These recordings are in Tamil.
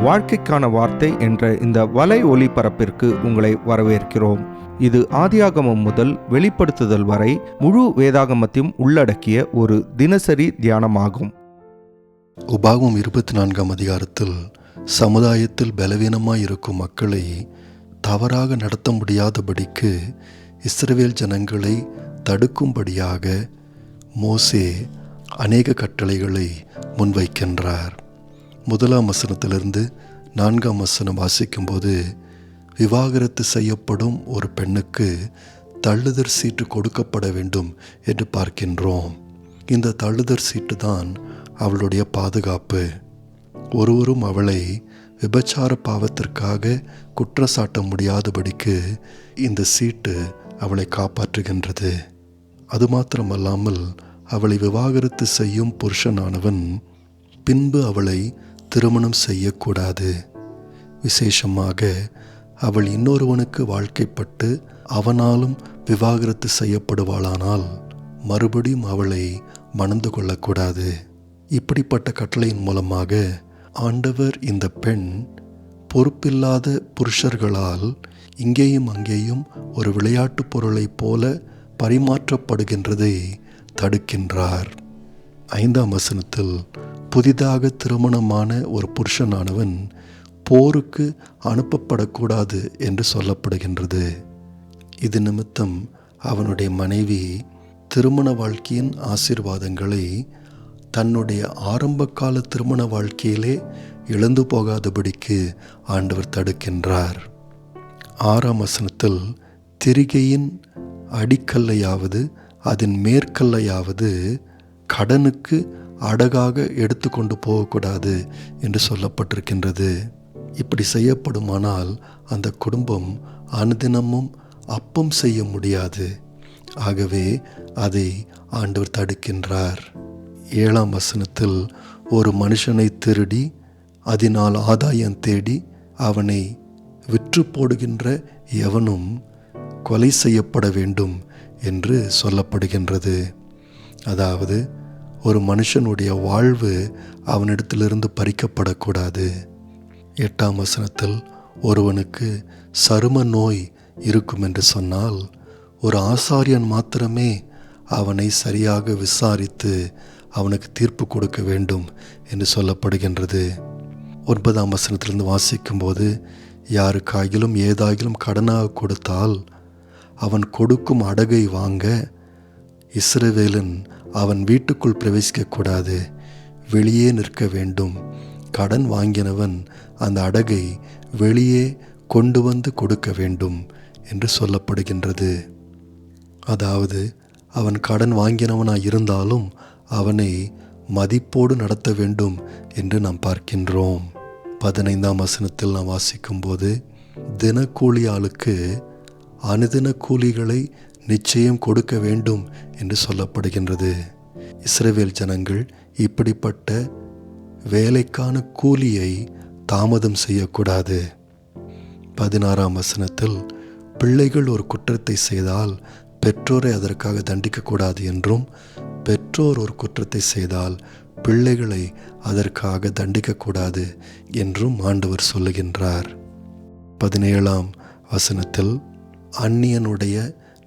வாழ்க்கைக்கான வார்த்தை என்ற இந்த வலை ஒளிபரப்பிற்கு உங்களை வரவேற்கிறோம். இது ஆதியாகமம் முதல் வெளிப்படுத்துதல் வரை முழு வேதாகமத்தையும் உள்ளடக்கிய ஒரு தினசரி தியானமாகும். உபாகமம் 24ஆம் அதிகாரத்தில் சமுதாயத்தில் பலவீனமாய் இருக்கும் மக்களை தவறாக நடத்த முடியாதபடிக்கு இஸ்ரவேல் ஜனங்களை தடுக்கும்படியாக மோசே அநேக கட்டளைகளை முன்வைக்கின்றார். 1ஆம் வசனத்திலிருந்து 4ஆம் வசனம் வாசிக்கும்போது, விவாகரத்து செய்யப்படும் ஒரு பெண்ணுக்கு தள்ளுதற் சீட்டு கொடுக்கப்பட வேண்டும் என்று பார்க்கின்றோம். இந்த தள்ளுதற் சீட்டு தான் அவளுடைய பாதுகாப்பு. ஒருவரும் அவளை விபச்சார பாவத்திற்காக குற்றச்சாட்ட முடியாதபடிக்கு இந்த சீட்டு அவளை காப்பாற்றுகின்றது. அது மாத்திரமல்லாமல் அவளை விவாகரத்து செய்யும் புருஷனானவன் பின்பு அவளை திருமணம் செய்யக்கூடாது. விசேஷமாக அவள் இன்னொருவனுக்கு வாழ்க்கைப்பட்டு அவனாலும் விவாகரத்து செய்யப்படுவாளானால் மறுபடியும் அவளை மணந்து கொள்ளக்கூடாது. இப்படிப்பட்ட கட்டளையின் மூலமாக ஆண்டவர் இந்த பெண் பொறுப்பில்லாத புருஷர்களால் இங்கேயும் அங்கேயும் ஒரு விளையாட்டு பொருளைப் போல பரிமாற்றப்படுகின்றதை தடுக்கின்றார். 5ஆம் வசனத்தில், புதிதாக திருமணமான ஒரு புருஷனானவன் போருக்கு அனுப்பப்படக்கூடாது என்று சொல்லப்படுகின்றது. இது நிமித்தம் அவனுடைய மனைவி திருமண வாழ்க்கையின் ஆசீர்வாதங்களை தன்னுடைய ஆரம்பகால திருமண வாழ்க்கையிலே இழந்து போகாதபடிக்கு ஆண்டவர் தடுக்கின்றார். 6ஆம் வசனத்தில், திரிகையின் அடிக்கல்லையாவது அதன் மேற்கல்லையாவது கடனுக்கு அடகாக எடுத்துக்கொண்டு போகக்கூடாது என்று சொல்லப்பட்டிருக்கின்றது. இப்படி செய்யப்படுமானால் அந்த குடும்பம் அனுதினமும் அப்பம் செய்ய முடியாது. ஆகவே அதை ஆண்டவர் தடுக்கின்றார். 7ஆம் வசனத்தில், ஒரு மனுஷனை திருடி அதனால் ஆதாயம் தேடி அவனை விற்று போடுகின்ற எவனும் கொலை செய்யப்பட வேண்டும் என்று சொல்லப்படுகின்றது. அதாவது ஒரு மனுஷனுடைய வாழ்வு அவனிடத்திலிருந்து பறிக்கப்படக்கூடாது. 8ஆம் வசனத்தில், ஒருவனுக்கு சரும நோய் இருக்கும் என்று சொன்னால் ஒரு ஆசாரியன் மாத்திரமே அவனை சரியாக விசாரித்து அவனுக்கு தீர்ப்பு கொடுக்க வேண்டும் என்று சொல்லப்படுகின்றது. 9ஆம் வசனத்திலிருந்து வாசிக்கும்போது, யாருக்காகிலும் ஏதாகிலும் கடனாக கொடுத்தால் அவன் கொடுக்கும் அடகை வாங்க இஸ்ரவேலன் அவன் வீட்டுக்குள் பிரவேசிக்கக்கூடாது, வெளியே நிற்க வேண்டும். கடன் வாங்கினவன் அந்த அடகை வெளியே கொண்டு வந்து கொடுக்க வேண்டும் என்று சொல்லப்படுகின்றது. அதாவது அவன் கடன் வாங்கினவனாய் இருந்தாலும் அவனை மதிப்போடு நடத்த வேண்டும் என்று நாம் பார்க்கின்றோம். 15ஆம் வசனத்தில் நாம் வாசிக்கும்போது, தினக்கூலி ஆளுக்கு அனுதின கூலிகளை நிச்சயம் கொடுக்க வேண்டும் என்று சொல்லப்படுகின்றது. இஸ்ரவேல் ஜனங்கள் இப்படிப்பட்ட வேலைக்கான கூலியை தாமதம் செய்யக்கூடாது. 16ஆம் வசனத்தில், பிள்ளைகள் ஒரு குற்றத்தை செய்தால் பெற்றோரை அதற்காக தண்டிக்கக்கூடாது என்றும், பெற்றோர் ஒரு குற்றத்தை செய்தால் பிள்ளைகளை அதற்காக தண்டிக்கக்கூடாது என்றும் ஆண்டவர் சொல்லுகின்றார். 17ஆம் வசனத்தில், அந்நியனுடைய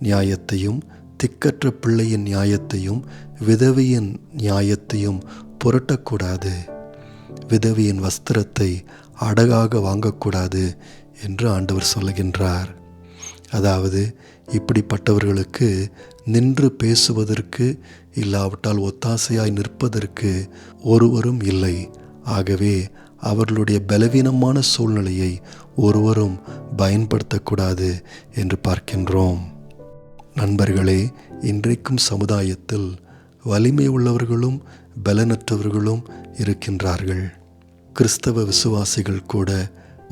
நியாயத்தையும் திக்கற்ற பிள்ளையின் நியாயத்தையும் விதவையின் நியாயத்தையும் புரட்டக்கூடாது, விதவையின் வஸ்திரத்தை அடகாக வாங்கக்கூடாது என்று ஆண்டவர் சொல்லுகின்றார். அதாவது இப்படிப்பட்டவர்களுக்கு நின்று பேசுவதற்கு இல்லாவிட்டால் ஒத்தாசையாய் நிற்பதற்கு ஒருவரும் இல்லை. ஆகவே அவர்களுடைய பலவீனமான சூழ்நிலையை ஒருவரும் பயன்படுத்தக்கூடாது என்று பார்க்கின்றோம். நண்பர்களே, இன்றைக்கும் சமுதாயத்தில் வலிமை உள்ளவர்களும் பலனற்றவர்களும் இருக்கின்றார்கள். கிறிஸ்தவ விசுவாசிகள் கூட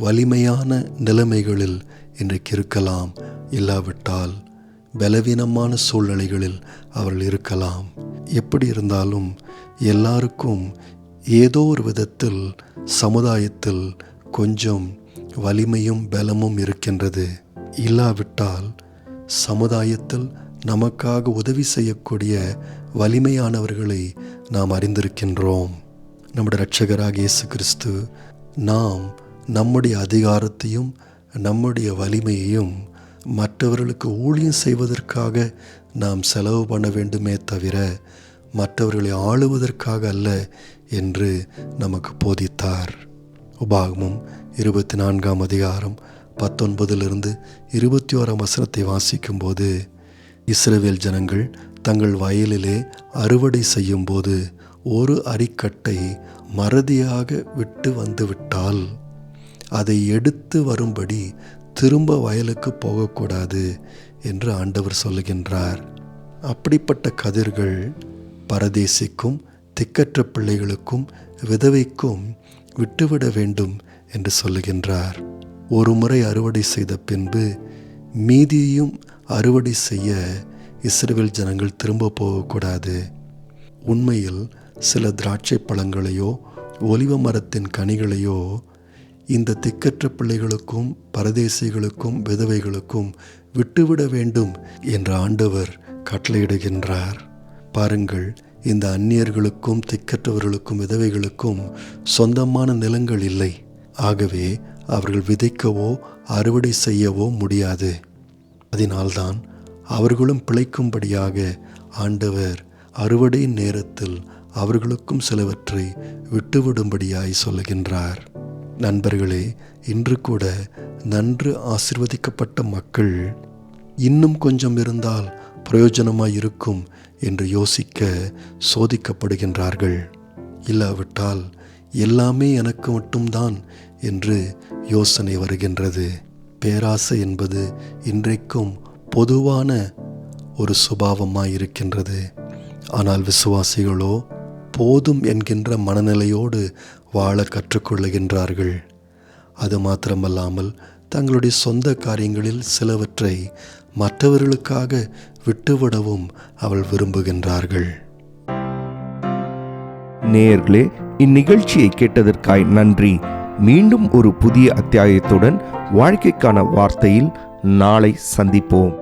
வலிமையான நிலைமைகளில் இன்றைக்கு இருக்கலாம், இல்லாவிட்டால் பலவீனமான சூழ்நிலைகளில் அவர்கள் இருக்கலாம். எப்படி இருந்தாலும் எல்லாருக்கும் ஏதோ ஒரு விதத்தில் சமுதாயத்தில் கொஞ்சம் வலிமையும் பலமும் இருக்கின்றது. இல்லாவிட்டால் சமுதாயத்தில் நமக்காக உதவி செய்யக்கூடிய வலிமையானவர்களை நாம் அறிந்திருக்கின்றோம். நம்முடைய இரட்சகராகிய இயேசு கிறிஸ்து நாம் நம்முடைய அதிகாரத்தையும் நம்முடைய வலிமையையும் மற்றவர்களுக்கு ஊழியம் செய்வதற்காக நாம் செலவு பண்ண வேண்டுமே தவிர மற்றவர்களை ஆளுவதற்காக அல்ல என்று நமக்கு போதித்தார். உபாகமம் 24ஆம் அதிகாரம் 19 21 வாசிக்கும்போது, இஸ்ரவேல் ஜனங்கள் தங்கள் வயலிலே அறுவடை செய்யும்போது ஒரு அரிக்கட்டை மறதியாக விட்டு வந்துவிட்டால் அதை எடுத்து வரும்படி திரும்ப வயலுக்கு போகக்கூடாது என்று ஆண்டவர் சொல்லுகின்றார். அப்படிப்பட்ட கதிர்கள் பரதேசிக்கும் திக்கற்ற பிள்ளைகளுக்கும் விதவைக்கும் விட்டுவிட வேண்டும் என்று சொல்லுகின்றார். ஒரு முறை அறுவடை செய்த பின்பு மீதியையும் அறுவடை செய்ய இஸ்ரவேல் ஜனங்கள் திரும்ப போகக்கூடாது. உண்மையில் சில திராட்சை பழங்களையோ ஒலிவ மரத்தின் கனிகளையோ இந்த திக்கற்ற பிள்ளைகளுக்கும் பரதேசிகளுக்கும் விதவைகளுக்கும் விட்டுவிட வேண்டும் என்று ஆண்டவர் கட்டளையிடுகின்றார். பாருங்கள், இந்த அந்நியர்களுக்கும் திக்கற்றவர்களுக்கும் விதவைகளுக்கும் சொந்தமான நிலங்கள் இல்லை. ஆகவே அவர்கள் விதைக்கவோ அறுவடை செய்யவோ முடியாது. அதனால்தான் அவர்களும் பிழைக்கும்படியாக ஆண்டவர் அறுவடை நேரத்தில் அவர்களுக்கும் சிலவற்றை விட்டுவிடும்படியாய் சொல்லுகின்றார். நண்பர்களே, இன்று கூட நன்று ஆசீர்வதிக்கப்பட்ட மக்கள் இன்னும் கொஞ்சம் இருந்தால் பிரயோஜனமாய் இருக்கும் என்று யோசிக்க சோதிக்கப்படுகின்றார்கள். இல்லாவிட்டால் எல்லாமே எனக்கு மட்டும்தான் என்று யோசனை வருகின்றது. பேராசை என்பது இன்றைக்கும் பொதுவான ஒரு சுபாவமாய் இருக்கின்றது. ஆனால் விசுவாசிகளோ போதும் என்கின்ற மனநிலையோடு வாழ கற்றுக்கொள்ளுகின்றார்கள். அது மாத்திரமல்லாமல் தங்களுடைய சொந்த காரியங்களில் சிலவற்றை மற்றவர்களுக்காக விட்டுவிடவும் அவள் விரும்புகின்றார்கள். நேயர்களே, இந்நிகழ்ச்சியை கேட்டதற்காய் நன்றி. மீண்டும் ஒரு புதிய அத்தியாயத்துடன் வாழ்க்கைக்கான வார்த்தையில் நாளை சந்திப்போம்.